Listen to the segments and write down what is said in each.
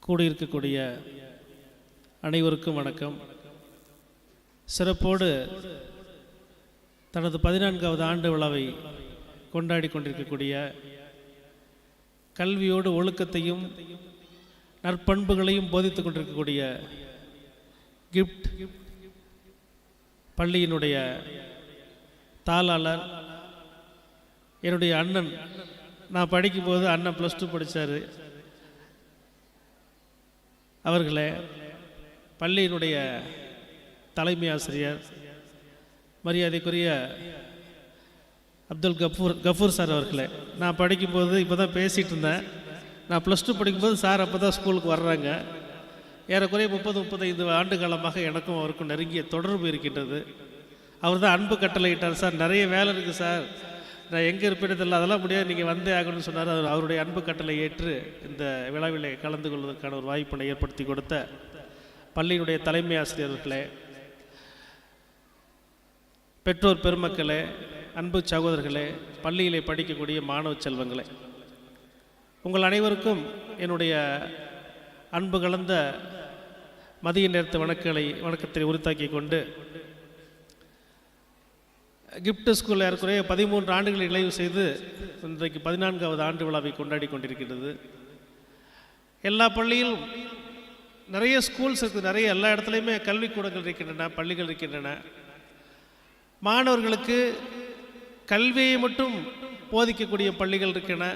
கூடியிருக்கக்கூடிய அனைவருக்கும் வணக்கம். சிறப்போடு தனது 14வது ஆண்டு விழாவை கொண்டாடி கொண்டிருக்கக்கூடிய, கல்வியோடு ஒழுக்கத்தையும் நற்பண்புகளையும் போதித்து கொண்டிருக்கக்கூடிய கிஃப்ட் பள்ளியினுடைய தாளாளர், என்னுடைய அண்ணன். நான் படிக்கும்போது அண்ணன் +2 படித்தார். அவர்களே, பள்ளியினுடைய தலைமை ஆசிரியர் மரியாதைக்குரிய அப்துல் கஃபூர் சார் அவர்களே, நான் படிக்கும்போது இப்போ தான் பேசிகிட்டு இருந்தேன். நான் +2 படிக்கும்போது சார் அப்போ தான் ஸ்கூலுக்கு வர்றாங்க. ஏறக்குறைய 30-35 ஆண்டு காலமாக எனக்கும் அவருக்கும் நெருங்கிய தொடர்பு இருக்கின்றது. அவர் தான் அன்பு கட்டளையிட்டார். சார் நிறைய வேலை இருக்குது சார், நான் எங்கே இருப்பேன்னு தெரியல, அதெல்லாம் முடியாது, நீங்கள் வந்தே ஆகணும்னு சொன்னார். அவருடைய அன்பு கட்டளை ஏற்று இந்த விழாவிலே கலந்து கொள்வதற்கான ஒரு வாய்ப்பினை ஏற்படுத்தி கொடுத்த பள்ளியினுடைய தலைமை ஆசிரியர்களே, பெற்றோர் பெருமக்களே, அன்பு சகோதரர்களே, பள்ளியிலே படிக்கக்கூடிய மாணவ செல்வங்களே, உங்கள் அனைவருக்கும் என்னுடைய அன்பு கலந்த மதிய நேரத்து வணக்கத்தை உரித்தாக்கி கொண்டு, கிஃப்ட் ஸ்கூல் ஏறக்குறைய 13 ஆண்டுகளை நிறைவு செய்து இன்றைக்கு 14வது ஆண்டு விழாவை கொண்டாடி கொண்டிருக்கிறது. எல்லா பள்ளியிலும் நிறைய ஸ்கூல்ஸ் இருக்குது, நிறைய எல்லா இடத்துலையுமே கல்விக்கூடங்கள் இருக்கின்றன, பள்ளிகள் இருக்கின்றன. மாணவர்களுக்கு கல்வியை மட்டும் போதிக்கக்கூடிய பள்ளிகள் இருக்கின்றன.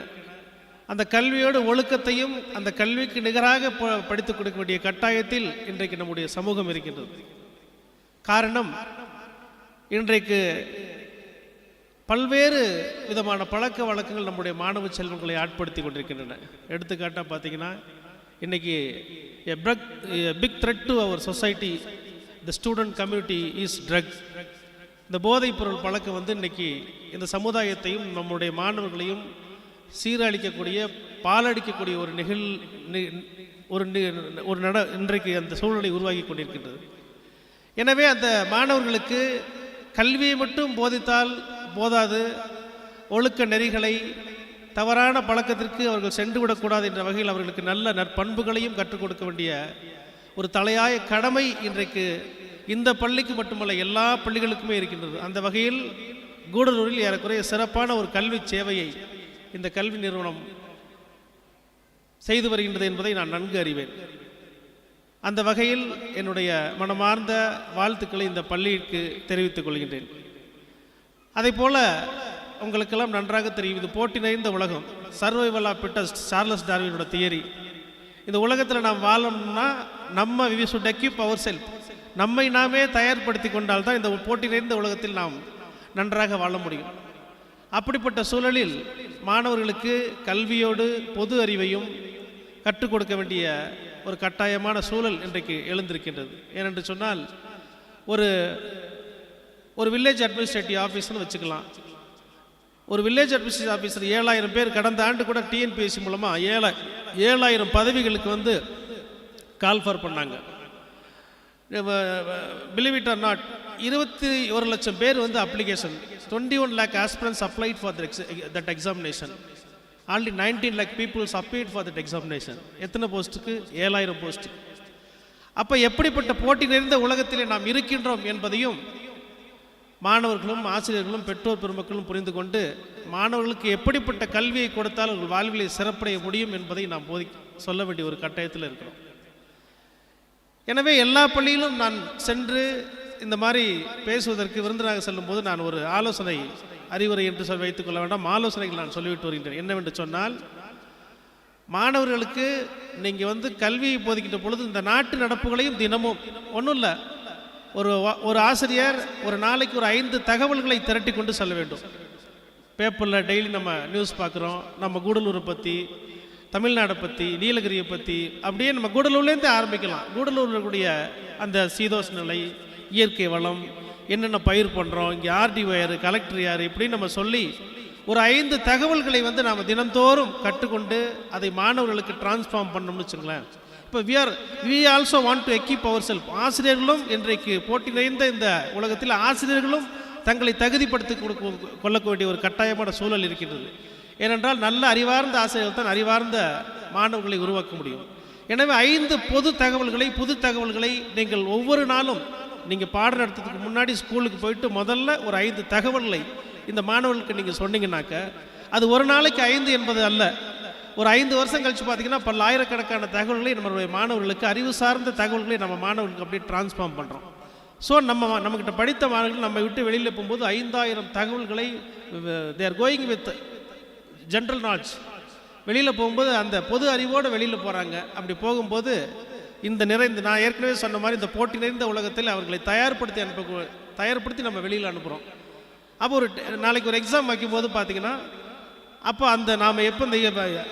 அந்த கல்வியோடு ஒழுக்கத்தையும் அந்த கல்விக்கு நிகராக படித்துக் கொடுக்கக்கூடிய கட்டாயத்தில் இன்றைக்கு நம்முடைய சமூகம் இருக்கின்றது. காரணம், இன்றைக்கு பல்வேறு விதமான பழக்க வழக்கங்கள் நம்முடைய மாணவ செல்வங்களை ஆட்படுத்தி கொண்டிருக்கின்றன. எடுத்துக்காட்டாக பார்த்தீங்கன்னா, இன்றைக்கி big threat to our society, the student community is drugs. இந்த போதைப் பொருள் பழக்கம் இன்றைக்கி இந்த சமுதாயத்தையும் நம்முடைய மாணவர்களையும் சீரழிக்கக்கூடிய, பாலடிக்கக்கூடிய இன்றைக்கு அந்த சூழ்நிலை உருவாகி கொண்டிருக்கின்றது. எனவே அந்த மாணவர்களுக்கு கல்வியை மட்டும் போதித்தால் போதாது, ஒழுக்க நெறிகளை, தவறான பழக்கத்திற்கு அவர்கள் சென்று விடக்கூடாது என்ற வகையில் அவர்களுக்கு நல்ல நற்பண்புகளையும் கற்றுக் கொடுக்க வேண்டிய ஒரு தலையாய கடமை இன்றைக்கு இந்த பள்ளிக்கு மட்டுமல்ல எல்லா பள்ளிகளுக்குமே இருக்கின்றது. அந்த வகையில் கூடலூரில் ஏறக்குறைய சிறப்பான ஒரு கல்வி சேவையை இந்த கல்வி நிறுவனம் செய்து வருகின்றது என்பதை நான் நன்கு அறிவேன். அந்த வகையில் என்னுடைய மனமார்ந்த வாழ்த்துக்களை இந்த பள்ளிக்கு தெரிவித்துக் கொள்கின்றேன். அதே போல உங்களுக்கெல்லாம் நன்றாக தெரியும், இது போட்டி நிறைந்த உலகம். சர்வைவல் ஆஃப் ஃபிட்டஸ்ட், சார்லஸ் டார்வினோட தியரி. இந்த உலகத்தில் நாம் வாழணும்னா we should equip ourselves, நம்மை நாமே தயார்படுத்தி கொண்டால்தான் இந்த போட்டி நிறைந்த உலகத்தில் நாம் நன்றாக வாழ முடியும். அப்படிப்பட்ட சூழலில் மாணவர்களுக்கு கல்வியோடு பொது அறிவையும் கற்றுக் கொடுக்க வேண்டிய ஒரு கட்டாயமான சூழல் இன்றைக்கு எழுந்திருக்கின்றது. ஏனென்று சொன்னால், ஒரு வில்லேஜ் அட்மினிஸ்ட்ரேட்டிவ் ஆஃபீஸ்னு வச்சுக்கலாம். ஒரு வில்லேஜ் அட்மினிஸ்ட்ரேட்டிவ் ஆஃபீஸர் 7000 பேர் கடந்த ஆண்டு கூட டிஎன்பிஎஸ்சி மூலமாக 7000 பதவிகளுக்கு கால் ஃபார் பண்ணாங்க. பிலீவ் இட் ஆர் நாட், 21 லட்சம் பேர் application, 21 lakh aspirants applied for that examination. Only 19 lakh people applied for that examination. எத்தனை போஸ்ட்டுக்கு? 7000 போஸ்ட். அப்போ எப்படிப்பட்ட போட்டி நிறைந்த உலகத்திலே நாம் இருக்கின்றோம் என்பதையும் மாணவர்களும் ஆசிரியர்களும் பெற்றோர் பெருமக்களும் புரிந்து கொண்டு, மாணவர்களுக்கு எப்படிப்பட்ட கல்வியை கொடுத்தால் அவர்கள் வாழ்விலை சிறப்படைய முடியும் என்பதை நாம் சொல்ல வேண்டிய ஒரு கட்டாயத்தில் இருக்கிறோம். எனவே எல்லா பள்ளியிலும் நான் சென்று இந்த மாதிரி பேசுவதற்கு விருந்தினராக செல்லும் போது நான் ஒரு ஆலோசனை, அறிவுரை என்று வைத்துக் கொள்ள வேண்டாம், ஆலோசனைகள் நான் சொல்லிவிட்டு வருகின்றேன். என்னவென்று சொன்னால், மாணவர்களுக்கு நீங்கள் கல்வியை போதிக்கின்ற பொழுது இந்த நாட்டு நடப்புகளையும் தினமும் ஒன்றும் இல்லை, ஒரு ஆசிரியர் ஒரு நாளைக்கு ஒரு 5 தகவல்களை திரட்டி கொண்டு செல்ல வேண்டும். பேப்பரில் டெய்லி நம்ம நியூஸ் பார்க்குறோம், நம்ம கூடலூரை பற்றி, தமிழ்நாடை பற்றி, நீலகிரியை பற்றி, அப்படியே நம்ம கூடலூர்லேருந்தே ஆரம்பிக்கலாம். கூடலூரில் கூடிய அந்த சீதோஷ நிலை, இயற்கை வளம், என்னென்ன பயிர் பண்ணுறோம், இங்கே ஆர்டிஓ யார், கலெக்டர் யார், இப்படின்னு நம்ம சொல்லி ஒரு 5 தகவல்களை நாம் தினந்தோறும் கற்றுக்கொண்டு அதை மாணவர்களுக்கு டிரான்ஸ்ஃபார்ம் பண்ணணும்னு வச்சுங்களேன். இப்போ we also want to equip ourselves. ஆசிரியர்களும் இன்றைக்கு போட்டி நிறைந்த இந்த உலகத்தில் ஆசிரியர்களும் தங்களை தகுதிப்படுத்தி கொள்ள வேண்டிய ஒரு கட்டாயமான சூழல் இருக்கின்றது. ஏனென்றால் நல்ல அறிவார்ந்த ஆசிரியர்கள் தான் அறிவார்ந்த மாணவர்களை உருவாக்க முடியும். எனவே 5 பொது தகவல்களை, புது தகவல்களை நீங்கள் ஒவ்வொரு நாளும் நீங்கள் பாடம் நடத்துறதுக்கு முன்னாடி ஸ்கூலுக்கு போயிட்டு முதல்ல ஒரு 5 தகவல்களை இந்த மாணவர்களுக்கு நீங்கள் சொன்னீங்கன்னாக்க, அது ஒரு நாளைக்கு 5 என்பது அல்ல, ஒரு 5 வருஷம் கழித்து பார்த்தீங்கன்னா பல ஆயிரக்கணக்கான தகவல்களை நம்மளுடைய மாணவர்களுக்கு, அறிவு சார்ந்த தகவல்களை நம்ம மாணவர்களுக்கு அப்படியே டிரான்ஸ்ஃபார்ம் பண்ணுறோம். ஸோ நம்மக்கிட்ட படித்த மாணவர்கள் நம்ம விட்டு வெளியில் போகும்போது 5000 தகவல்களை they are going with general knowledge. வெளியில் போகும்போது அந்த பொது அறிவோடு வெளியில் போகிறாங்க. அப்படி போகும்போது இந்த நான் ஏற்கனவே சொன்ன மாதிரி இந்த போட்டி நிறைந்த உலகத்தில் அவர்களை தயார்படுத்தி நம்ம வெளியில் அனுப்புகிறோம். அப்போ நாளைக்கு ஒரு எக்ஸாம் வைக்கும்போது பார்த்தீங்கன்னா, அப்போ நாம் எப்போ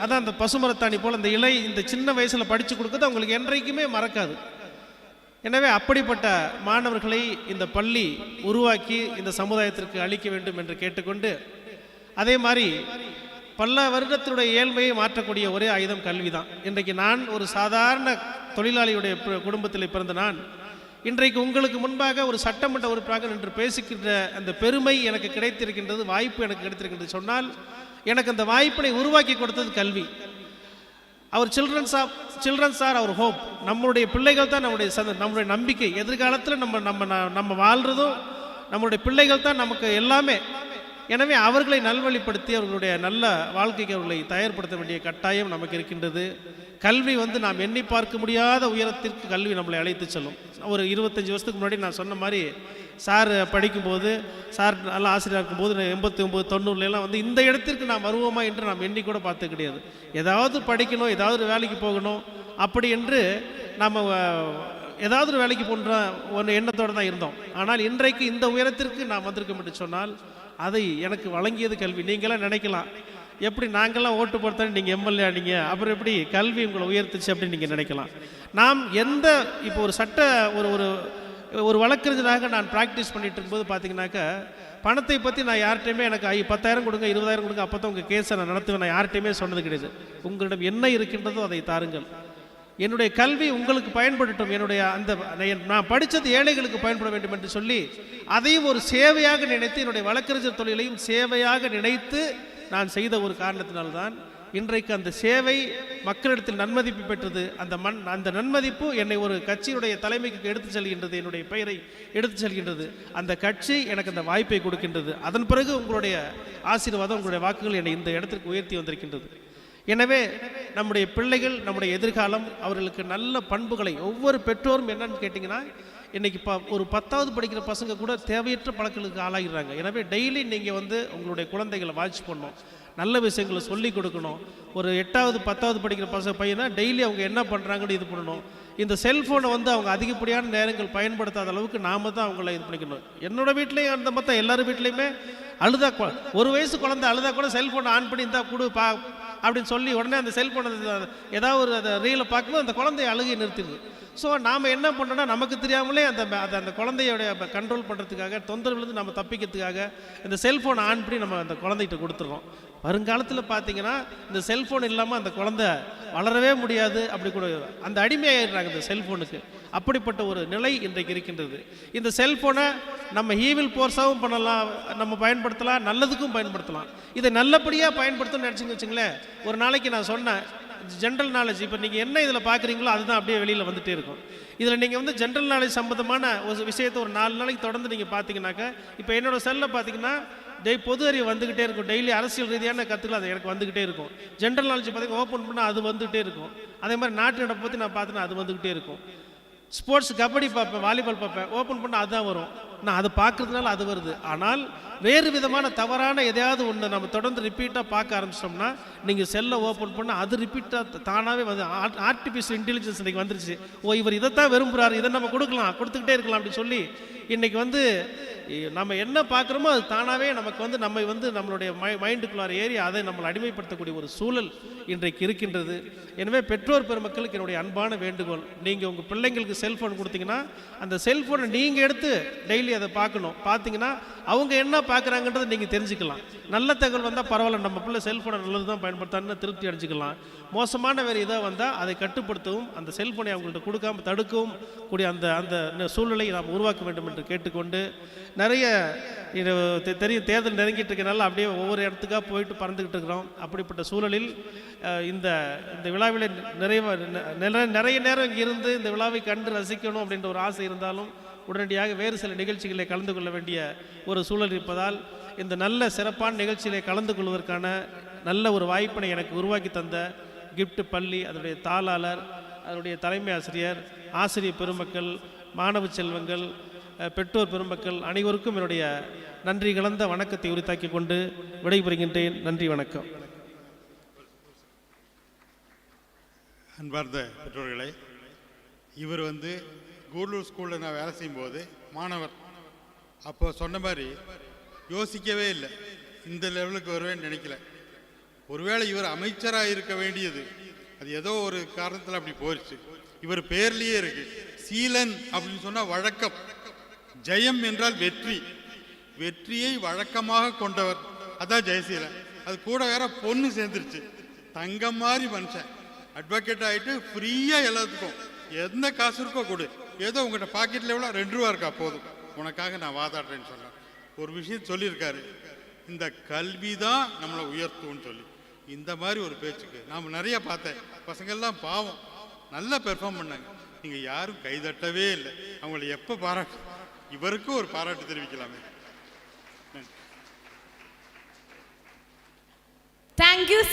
அதான் அந்த பசுமரத்தாணி போல் அந்த இலை இந்த சின்ன வயசில் படித்து கொடுக்குறது அவங்களுக்கு என்றைக்குமே மறக்காது. எனவே அப்படிப்பட்ட மாணவர்களை இந்த பள்ளி உருவாக்கி இந்த சமுதாயத்திற்கு அளிக்க வேண்டும் என்று கேட்டுக்கொண்டு, அதே மாதிரி பல வருடத்தினுடைய ஏழ்மையை மாற்றக்கூடிய ஒரே ஆயுதம் கல்வி தான். இன்றைக்கு நான் ஒரு சாதாரண தொழிலாளியுடைய குடும்பத்தில் பிறந்த நான் இன்றைக்கு உங்களுக்கு முன்பாக ஒரு சட்டமன்ற உறுப்பினராக நின்று பேசுகின்ற அந்த பெருமை எனக்கு கிடைத்திருக்கின்றது, வாய்ப்பு எனக்கு கிடைத்திருக்கின்றது சொன்னால், எனக்கு அந்த வாய்ப்பினை உருவாக்கி கொடுத்தது கல்வி. அவர் சில்ட்ரன்ஸ் ஆர் அவர் ஹோப். நம்மளுடைய பிள்ளைகள் தான் நம்முடைய நம்பிக்கை. எதிர்காலத்தில் நம்ம வாழ்றதும் நம்மளுடைய பிள்ளைகள் தான் நமக்கு எல்லாமே. எனவே அவர்களை நல்வழிப்படுத்தி அவர்களுடைய நல்ல வாழ்க்கைக்கு அவர்களை தயார்படுத்த வேண்டிய கட்டாயம் நமக்கு இருக்கின்றது. கல்வி நாம் எண்ணி பார்க்க முடியாத உயரத்திற்கு கல்வி நம்மளை அழைத்து செல்லும். ஒரு 25 வருஷத்துக்கு முன்னாடி நான் சொன்ன மாதிரி சார் படிக்கும்போது, சார் நல்ல ஆசிரியராக இருக்கும்போது 89, 90 இந்த இடத்திற்கு நாம் வருவோமா என்று நாம் எண்ணி கூட பார்த்து கிடையாது. ஏதாவது படிக்கணும், ஏதாவது வேலைக்கு போகணும் அப்படி என்று நாம் ஏதாவது ஒரு வேலைக்கு போன்ற ஒரு எண்ணத்தோடு தான் இருந்தோம். ஆனால் இன்றைக்கு இந்த உயரத்திற்கு நாம் வந்திருக்கோம் என்று சொன்னால் அதை எனக்கு வழங்கியது கல்வி. நீங்களாம் நினைக்கலாம், எப்படி நாங்கள்லாம் ஓட்டு போடுத்தாலும் நீங்கள் எம்எல்ஏ ஆனீங்க, அப்புறம் எப்படி கல்வி உங்களை உயர்த்துச்சு அப்படின்னு நீங்கள் நினைக்கலாம். நாம் இப்போ ஒரு சட்ட ஒரு வழக்கறிஞராக நான் ப்ராக்டிஸ் பண்ணிட்டு இருக்கும்போது பார்த்தீங்கன்னாக்கா, பணத்தை பற்றி நான் யார்கிட்டையுமே எனக்கு 10,000 கொடுங்க, 20,000 கொடுங்க, அப்போ தான் உங்கள் கேஸை நான் நடத்துவேன், நான் யார்கிட்டையுமே சொன்னது கிடையாது. உங்களிடம் என்ன இருக்கின்றதோ அதை தாருங்கள். என்னுடைய கல்வி உங்களுக்கு பயன்படட்டும், நான் படித்தது ஏழைகளுக்கு பயன்பட வேண்டும் என்று சொல்லி அதையும் ஒரு சேவையாக நினைத்து, என்னுடைய வழக்கறிஞர் தொழிலையும் சேவையாக நினைத்து நான் செய்த ஒரு காரணத்தினால்தான் இன்றைக்கு அந்த சேவை மக்களிடத்தில் நன்மதிப்பு பெற்றது. அந்த நன்மதிப்பு என்னை ஒரு கட்சியுடைய தலைமைக்கு எடுத்து செல்கின்றது, என்னுடைய பெயரை எடுத்து செல்கின்றது. அந்த கட்சி எனக்கு அந்த வாய்ப்பை கொடுக்கின்றது. அதன் பிறகு உங்களுடைய ஆசீர்வாதம், உங்களுடைய வாக்குகள் என்னை இந்த இடத்திற்கு உயர்த்தி வந்திருக்கின்றது. எனவே நம்முடைய பிள்ளைகள், நம்முடைய எதிர்காலம், அவர்களுக்கு நல்ல பண்புகளை ஒவ்வொரு பெற்றோரும் என்னன்னு கேட்டிங்கன்னா, இன்றைக்கி ஒரு 10வது படிக்கிற பசங்க கூட தேவையற்ற பழக்கங்களுக்கு ஆளாகிறாங்க. எனவே டெய்லி நீங்கள் உங்களுடைய குழந்தைகளை வாட்ச் பண்ணணும், நல்ல விஷயங்களை சொல்லிக் கொடுக்கணும். ஒரு 8வது 10வது படிக்கிற பையனா டெய்லி அவங்க என்ன பண்ணுறாங்கன்னு இது பண்ணணும். இந்த செல்ஃபோனை அவங்க அதிகப்படியான நேரங்கள் பயன்படுத்தாத அளவுக்கு நாம் தான் அவங்கள இது பண்ணிக்கணும். என்னோடய வீட்லேயும் அந்த மொத்தம் எல்லார் வீட்லேயுமே ஒரு வயசு குழந்தை அழுதா கூட செல்ஃபோனை ஆன் பண்ணி இருந்தால் கொடு அப்படின்னு சொல்லி உடனே அந்த செல்ஃபோனை ஏதாவது ஒரு அதை ரீலை பார்க்கும்போது அந்த குழந்தைய அழுகை நிறுத்திடுது. ஸோ நாம் என்ன பண்ணுறோன்னா, நமக்கு தெரியாமலே அந்த குழந்தையோடைய கண்ட்ரோல் பண்ணுறதுக்காக, தொந்தரவுலேருந்து நம்ம தப்பிக்கிறதுக்காக இந்த செல்ஃபோனை ஆன் பண்ணி நம்ம அந்த குழந்தைகிட்ட கொடுத்துட்றோம். வருங்காலத்தில் பார்த்தீங்கன்னா இந்த செல்ஃபோன் இல்லாமல் அந்த குழந்தை வளரவே முடியாது. அப்படி கூட அந்த அடிமையாகிடுறாங்க இந்த செல்ஃபோனுக்கு. அப்படிப்பட்ட ஒரு நிலை இன்றைக்கு இருக்கின்றது. இந்த செல்ஃபோனை நம்ம ஈவில் போர்ஸாகவும் பண்ணலாம், நம்ம பயன்படுத்தலாம், நல்லதுக்கும் பயன்படுத்தலாம். இதை நல்லபடியாக பயன்படுத்தணும்னு நினச்சிங்க வச்சுங்களேன், ஒரு நாளைக்கு நான் சொன்னேன் ஜென்ரல் நாலேஜ், இப்போ நீங்கள் என்ன இதில் பார்க்குறீங்களோ அதுதான் அப்படியே வெளியில் வந்துகிட்டே இருக்கும். இதில் நீங்கள் ஜென்ரல் நாலேஜ் சம்மந்தமான ஒரு விஷயத்தை ஒரு 4 நாளைக்கு தொடர்ந்து நீங்கள் பார்த்தீங்கன்னாக்கா, இப்போ என்னோடய செல்லில் பார்த்தீங்கன்னா பொது அறிவு வந்துக்கிட்டே இருக்கும். டெய்லி அரசியல் ரீதியான கற்றுக்கலாம் அது எனக்கு வந்துக்கிட்டே இருக்கும். ஜென்ரல் நாலேஜ் பார்த்தீங்கன்னா ஓப்பன் பண்ணால் அது வந்துகிட்டே இருக்கும். அதே மாதிரி நாட்டு நடப்பை பற்றி நான் பார்த்தேன்னா அது வந்துக்கிட்டே இருக்கும். ஸ்போர்ட்ஸ் கபடி பார்ப்பேன், வாலிபால் பார்ப்பேன், ஓப்பன் பண்ணால் அதுதான் வரும். நான் அதை பார்க்குறதுனால அது வருது. ஆனால் வேறு விதமான தவறான எதையாவது ஒன்று நம்ம தொடர்ந்து ரிப்பீட்டாக பார்க்க ஆரம்பிச்சிட்டோம்னா, நீங்கள் செல்லை ஓப்பன் பண்ணால் அது ரிப்பீட்டாக தானாகவே ஆர்டிஃபிஷியல் இன்டெலிஜென்ஸ் இன்றைக்கி வந்துருச்சு. இவர் இதைத்தான் விரும்புகிறாரு, இதை நம்ம கொடுத்துக்கிட்டே இருக்கலாம் அப்படின்னு சொல்லி இன்றைக்கி நம்ம என்ன பார்க்குறோமோ அது தானாகவே நமக்கு நம்மளுடைய மைண்டுக்குள்ளார ஏறி அதை நம்மளை அடிமைப்படுத்தக்கூடிய ஒரு சூழல் இன்றைக்கு இருக்கின்றது. எனவே பெற்றோர் பெருமக்களுக்கு என்னுடைய அன்பான வேண்டுகோள், நீங்கள் உங்கள் பிள்ளைங்களுக்கு செல்ஃபோன் கொடுத்தீங்கன்னா அந்த செல்ஃபோனை நீங்கள் எடுத்து டெய்லி அதை பார்த்தீங்கன்னா அவங்க என்ன பார்க்குறாங்கன்றதை நீங்கள் தெரிஞ்சுக்கலாம். நல்ல தகவல் வந்தால் பரவாயில்ல, நம்ம பிள்ளை செல்ஃபோனை நல்லது தான் பயன்படுத்தான்னு திருப்தி அடைஞ்சிக்கலாம். மோசமான வேறு இதாக வந்தால் அதை கட்டுப்படுத்தவும் அந்த செல்ஃபோனை அவங்கள்ட்ட கொடுக்காம தடுக்கவும் கூடிய அந்த அந்த சூழ்நிலையை நாம் உருவாக்க வேண்டும் என்று கேட்டுக்கொண்டு, நிறைய தெரியும் தேர்தல் நெருங்கிட்டு இருக்கனால அப்படியே ஒவ்வொரு இடத்துக்காக போயிட்டு பறந்துக்கிட்டு இருக்கிறோம். அப்படிப்பட்ட சூழலில் இந்த இந்த விழாவில் நிறைய நேரம் இங்கே இருந்து இந்த விழாவை கண்டு ரசிக்கணும் அப்படின்ற ஒரு ஆசை இருந்தாலும் உடனடியாக வேறு சில நிகழ்ச்சிகளை கலந்து கொள்ள வேண்டிய ஒரு சூழல் இருப்பதால் இந்த நல்ல சிறப்பான நிகழ்ச்சிகளை கலந்து கொள்வதற்கான நல்ல ஒரு வாய்ப்பினை எனக்கு உருவாக்கி தந்த கிஃப்ட் பள்ளி, அதனுடைய தாளாளர், அதனுடைய தலைமை ஆசிரியர், ஆசிரியர் பெருமக்கள், மாணவ செல்வங்கள், பெற்றோர் பெருமக்கள் அனைவருக்கும் என்னுடைய நன்றி கலந்த வணக்கத்தை உரித்தாக்கி கொண்டு விடைபெறுகின்றேன். நன்றி, வணக்கம். அன்பார்ந்த பெற்றோர்களே, இவர் கூடலூர் ஸ்கூலில் நான் வேலை செய்யும்போது மாணவர். அப்போ சொன்ன மாதிரி யோசிக்கவே இல்லை, இந்த லெவலுக்கு வருவேன்னு நினைக்கல. ஒருவேளை இவர் அமைச்சராக இருக்க வேண்டியது, அது ஏதோ ஒரு காரணத்தில் அப்படி போயிடுச்சு. இவர் பேர்லேயே இருக்கு சீலன் அப்படின்னு சொன்னால் வழக்கம். ஜெயம் என்றால் வெற்றி, வெற்றியை வழக்கமாக கொண்டவர், அதான் ஜெயசீலன். அது கூட வேற பொண்ணு சேர்ந்துருச்சு, தங்கம் மாதிரி மனுஷன். அட்வொகேட் ஆகிட்டு ஃப்ரீயாக எல்லாத்துக்கும் எந்த காசு இருக்கோ கொடு, ஏதோ உங்கள்கிட்ட பாக்கெட்டில் எவ்வளோ 2 ரூபா இருக்கா, போதும் உனக்காக நான் வாதாடுறேன்னு சொன்னேன். ஒரு விஷயம் சொல்லியிருக்காரு, இந்த கல்வி தான் நம்மளை உயர்த்தும்னு சொல்லி. இந்த மாதிரி ஒரு பேச்சுக்கு நாம் நிறைய பார்த்தேன். பசங்கள்லாம் பாவம் நல்லா பெர்ஃபார்ம் பண்ணாங்க, நீங்கள் யாரும் கைதட்டவே இல்லை. அவங்களை எப்போ பாராட்டு, இவருக்கும் ஒரு பாராட்டு தெரிவிக்கலாமே. Thank you, sir.